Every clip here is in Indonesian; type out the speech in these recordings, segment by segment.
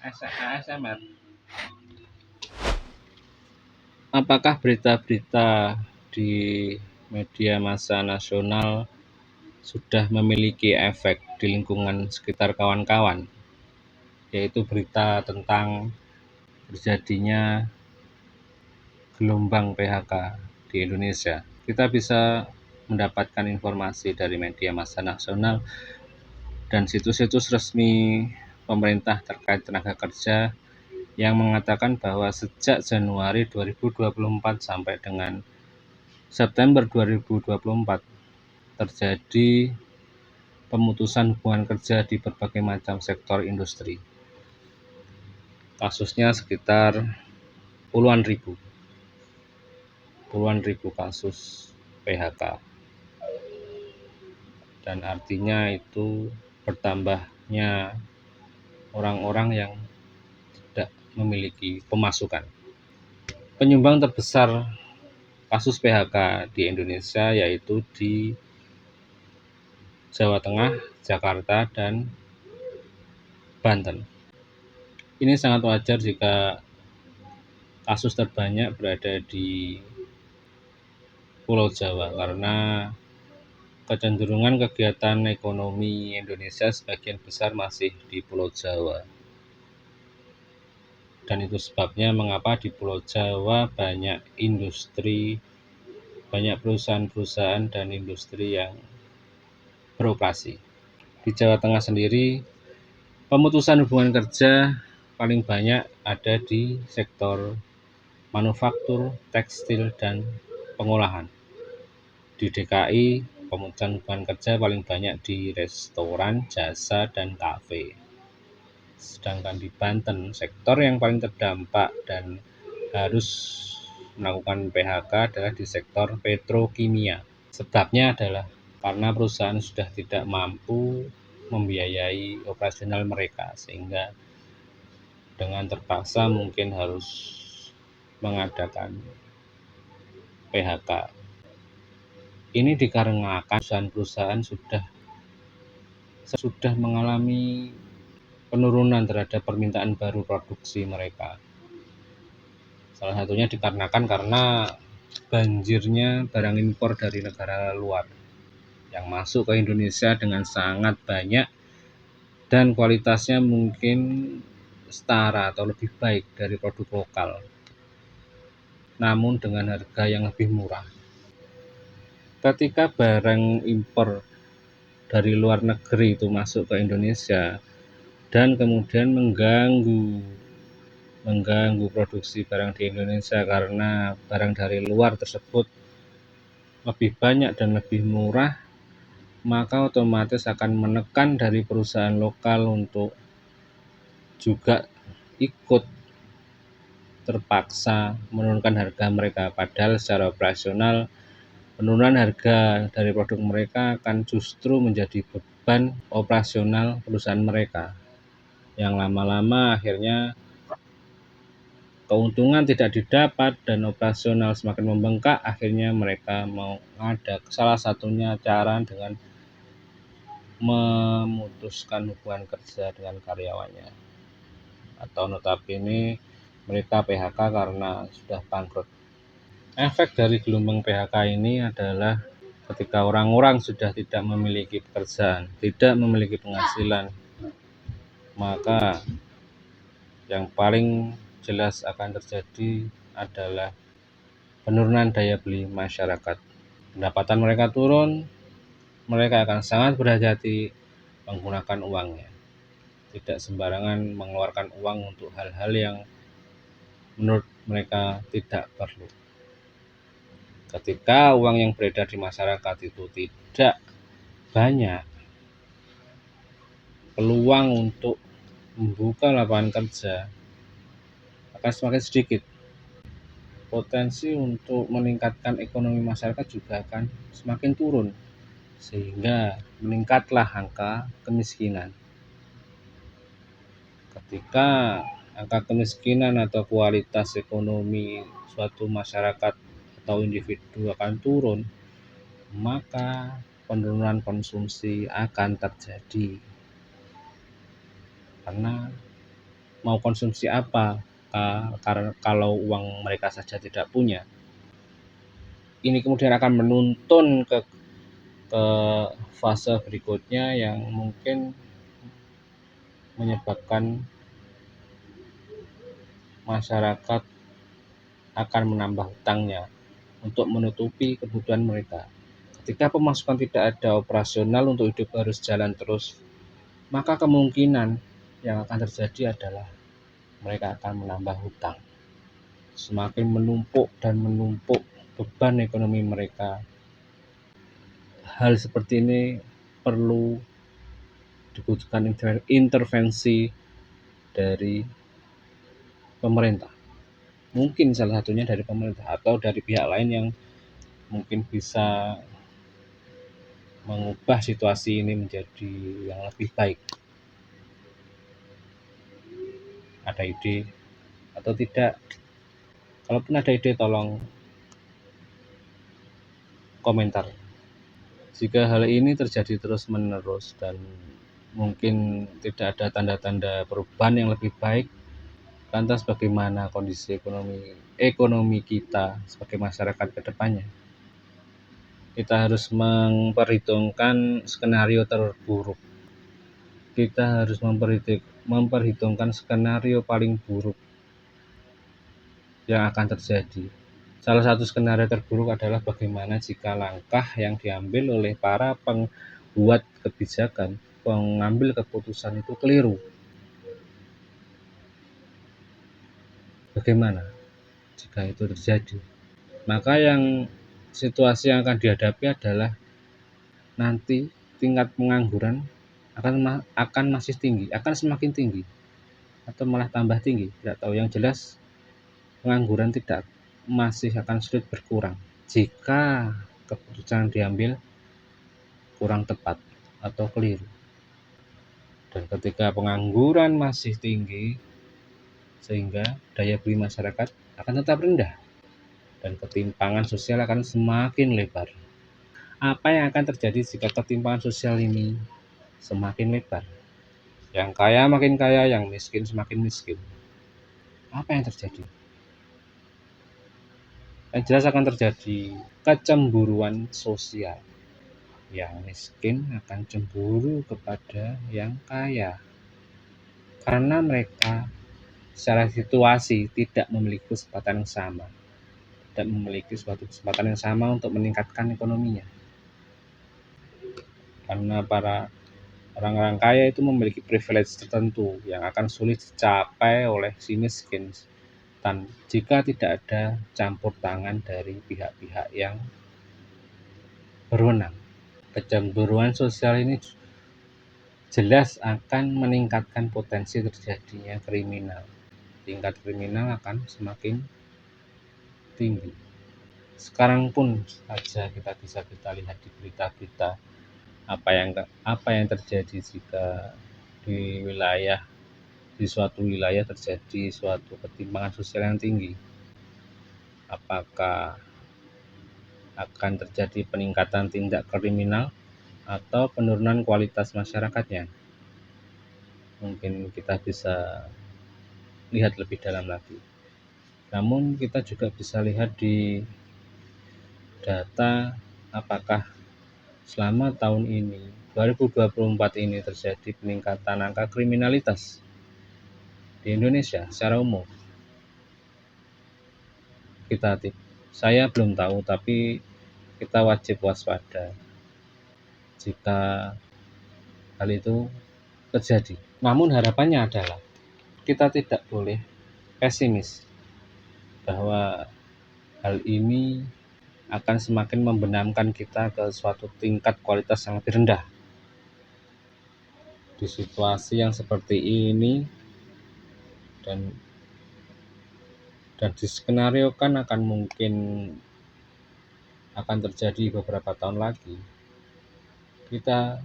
ASMR. Apakah berita-berita di media massa nasional sudah memiliki efek di lingkungan sekitar kawan-kawan, yaitu berita tentang terjadinya gelombang PHK di Indonesia? Kita bisa mendapatkan informasi dari media massa nasional dan situs-situs resmi pemerintah terkait tenaga kerja yang mengatakan bahwa sejak Januari 2024 sampai dengan September 2024 terjadi pemutusan hubungan kerja di berbagai macam sektor industri. Kasusnya sekitar puluhan ribu kasus PHK. Dan artinya itu bertambahnya orang-orang yang tidak memiliki pemasukan. Penyumbang terbesar kasus PHK di Indonesia yaitu di Jawa Tengah, Jakarta, dan Banten. Ini sangat wajar jika kasus terbanyak berada di Pulau Jawa karena kecenderungan kegiatan ekonomi Indonesia sebagian besar masih di Pulau Jawa. Dan itu sebabnya mengapa di Pulau Jawa banyak industri, banyak perusahaan-perusahaan dan industri yang beroperasi. Di Jawa Tengah sendiri, pemutusan hubungan kerja paling banyak ada di sektor manufaktur, tekstil, dan pengolahan. Di DKI, pemutusan hubungan kerja paling banyak di restoran, jasa, dan kafe. Sedangkan di Banten, sektor yang paling terdampak dan harus melakukan PHK adalah di sektor petrokimia. Sebabnya adalah karena perusahaan sudah tidak mampu membiayai operasional mereka, sehingga dengan terpaksa mungkin harus mengadakan PHK. Ini dikarenakan perusahaan-perusahaan sudah mengalami penurunan terhadap permintaan baru produksi mereka. Salah satunya dikarenakan karena banjirnya barang impor dari negara luar yang masuk ke Indonesia dengan sangat banyak dan kualitasnya mungkin setara atau lebih baik dari produk lokal, namun dengan harga yang lebih murah. Ketika barang impor dari luar negeri itu masuk ke Indonesia dan kemudian mengganggu produksi barang di Indonesia karena barang dari luar tersebut lebih banyak dan lebih murah, maka otomatis akan menekan dari perusahaan lokal untuk juga ikut terpaksa menurunkan harga mereka. Padahal secara operasional penurunan harga dari produk mereka akan justru menjadi beban operasional perusahaan mereka, yang lama-lama akhirnya keuntungan tidak didapat dan operasional semakin membengkak. Akhirnya mereka mau ada salah satunya cara dengan memutuskan hubungan kerja dengan karyawannya, atau notabene mereka PHK karena sudah bangkrut. Efek dari gelombang PHK ini adalah ketika orang-orang sudah tidak memiliki pekerjaan, tidak memiliki penghasilan, maka yang paling jelas akan terjadi adalah penurunan daya beli masyarakat. Pendapatan mereka turun, mereka akan sangat berhati-hati menggunakan uangnya. Tidak sembarangan mengeluarkan uang untuk hal-hal yang menurut mereka tidak perlu. Ketika uang yang beredar di masyarakat itu tidak banyak, peluang untuk membuka lapangan kerja akan semakin sedikit. Potensi untuk meningkatkan ekonomi masyarakat juga akan semakin turun, sehingga meningkatlah angka kemiskinan. Ketika angka kemiskinan atau kualitas ekonomi suatu masyarakat atau individu akan turun, maka penurunan konsumsi akan terjadi. Karena mau konsumsi apa karena kalau uang mereka saja tidak punya. Ini kemudian akan menuntun ke fase berikutnya yang mungkin menyebabkan masyarakat akan menambah hutangnya untuk menutupi kebutuhan mereka. Ketika pemasukan tidak ada operasional untuk hidup harus jalan terus, maka kemungkinan yang akan terjadi adalah mereka akan menambah hutang. Semakin menumpuk dan menumpuk beban ekonomi mereka. Hal seperti ini perlu dibutuhkan intervensi dari pemerintah. Mungkin salah satunya dari pemerintah atau dari pihak lain yang mungkin bisa mengubah situasi ini menjadi yang lebih baik. Ada ide atau tidak? Kalaupun ada ide, tolong komentar. Jika hal ini terjadi terus-menerus dan mungkin tidak ada tanda-tanda perubahan yang lebih baik, lantas bagaimana kondisi ekonomi kita sebagai masyarakat ke depannya? Kita harus memperhitungkan skenario terburuk. Kita harus memperhitungkan skenario paling buruk yang akan terjadi. Salah satu skenario terburuk adalah bagaimana jika langkah yang diambil oleh para pembuat kebijakan, pengambil keputusan itu keliru. Bagaimana jika itu terjadi? Maka situasi yang akan dihadapi adalah nanti tingkat pengangguran akan masih tinggi, akan semakin tinggi, atau malah tambah tinggi. Tidak tahu, yang jelas pengangguran masih akan sulit berkurang jika keputusan diambil kurang tepat atau keliru. Dan ketika pengangguran masih tinggi, sehingga daya beli masyarakat akan tetap rendah dan ketimpangan sosial akan semakin lebar. Apa yang akan terjadi jika ketimpangan sosial ini semakin lebar? Yang kaya makin kaya, yang miskin semakin miskin. Apa yang terjadi? Yang jelas akan terjadi kecemburuan sosial. Yang miskin akan cemburu kepada yang kaya karena mereka secara situasi tidak memiliki kesempatan yang sama, tidak memiliki suatu kesempatan yang sama untuk meningkatkan ekonominya. Karena para orang-orang kaya itu memiliki privilege tertentu yang akan sulit dicapai oleh si miskin jika tidak ada campur tangan dari pihak-pihak yang berwenang. Kecemburuan sosial ini jelas akan meningkatkan potensi terjadinya kriminal. Tingkat kriminal akan semakin tinggi. Sekarang pun saja kita lihat di berita-berita apa yang terjadi jika di suatu wilayah terjadi suatu ketimpangan sosial yang tinggi. Apakah akan terjadi peningkatan tindak kriminal atau penurunan kualitas masyarakatnya? Mungkin kita bisa lihat lebih dalam lagi. Namun kita juga bisa lihat di data apakah selama tahun ini 2024 ini terjadi peningkatan angka kriminalitas di Indonesia secara umum. Saya belum tahu, tapi kita wajib waspada jika hal itu terjadi. Namun harapannya adalah kita tidak boleh pesimis bahwa hal ini akan semakin membenamkan kita ke suatu tingkat kualitas yang lebih rendah. Di situasi yang seperti ini dan diskenariokan akan mungkin akan terjadi beberapa tahun lagi, kita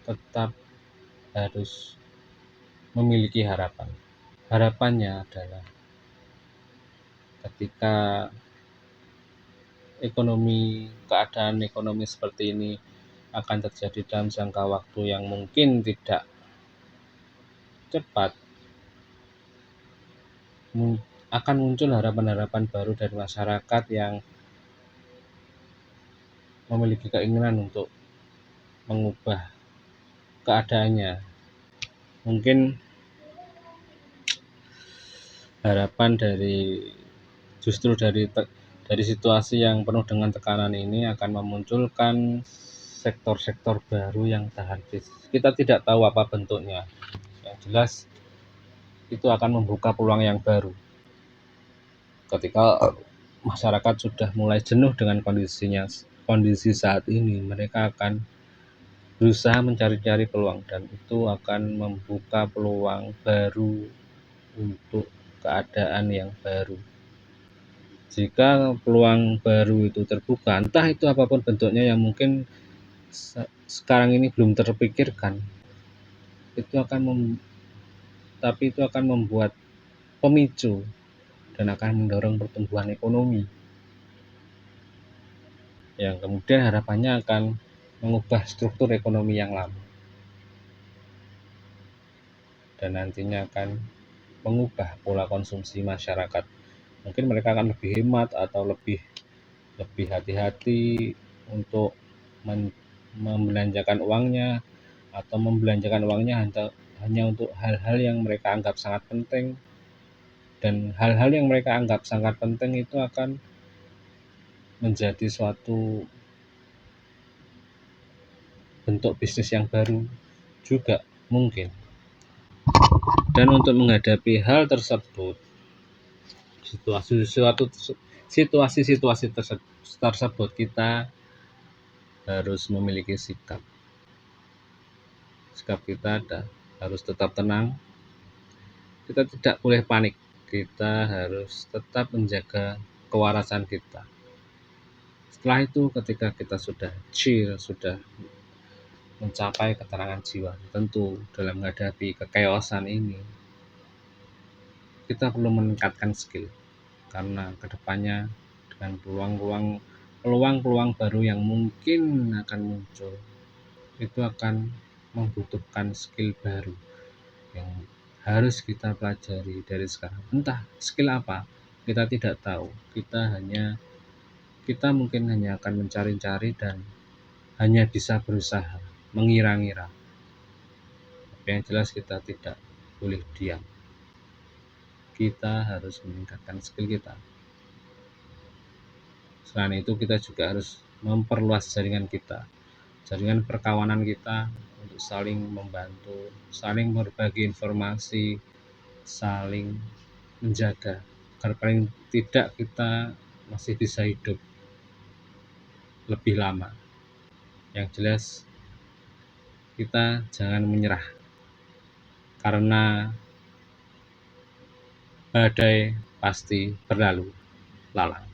tetap harus memiliki harapan. Harapannya adalah ketika keadaan ekonomi seperti ini akan terjadi dalam jangka waktu yang mungkin tidak cepat, akan muncul harapan-harapan baru dari masyarakat yang memiliki keinginan untuk mengubah keadaannya. Mungkin harapan justru dari situasi yang penuh dengan tekanan ini akan memunculkan sektor-sektor baru yang tahan krisis. Kita tidak tahu apa bentuknya. Yang jelas itu akan membuka peluang yang baru. Ketika masyarakat sudah mulai jenuh dengan kondisi saat ini, mereka akan berusaha mencari-cari peluang, dan itu akan membuka peluang baru untuk keadaan yang baru. Jika peluang baru itu terbuka, entah itu apapun bentuknya yang mungkin sekarang ini belum terpikirkan, tapi itu akan membuat pemicu dan akan mendorong pertumbuhan ekonomi yang kemudian harapannya akan mengubah struktur ekonomi yang lama dan nantinya akan mengubah pola konsumsi masyarakat. Mungkin mereka akan lebih hemat atau lebih hati-hati untuk membelanjakan uangnya, atau membelanjakan uangnya hanya untuk hal-hal yang mereka anggap sangat penting, dan hal-hal yang mereka anggap sangat penting itu akan menjadi suatu bentuk bisnis yang baru juga mungkin. Dan untuk menghadapi hal tersebut, situasi-situasi tersebut kita harus memiliki sikap kita harus tetap tenang, kita tidak boleh panik, kita harus tetap menjaga kewarasan kita. Setelah itu ketika kita sudah chill, sudah mencapai ketenangan jiwa, tentu dalam menghadapi kechaosan ini kita perlu meningkatkan skill, karena kedepannya dengan peluang baru yang mungkin akan muncul, itu akan membutuhkan skill baru yang harus kita pelajari dari sekarang. Entah skill apa, kita tidak tahu. Kita mungkin hanya akan mencari-cari dan hanya bisa berusaha mengira-ngira. Tapi yang jelas kita tidak boleh diam. Kita harus meningkatkan skill kita. Selain itu kita juga harus memperluas jaringan kita, jaringan perkawanan kita, untuk saling membantu, saling berbagi informasi, saling menjaga agar paling tidak kita masih bisa hidup lebih lama. Yang jelas kita jangan menyerah, karena badai pasti berlalu lalang.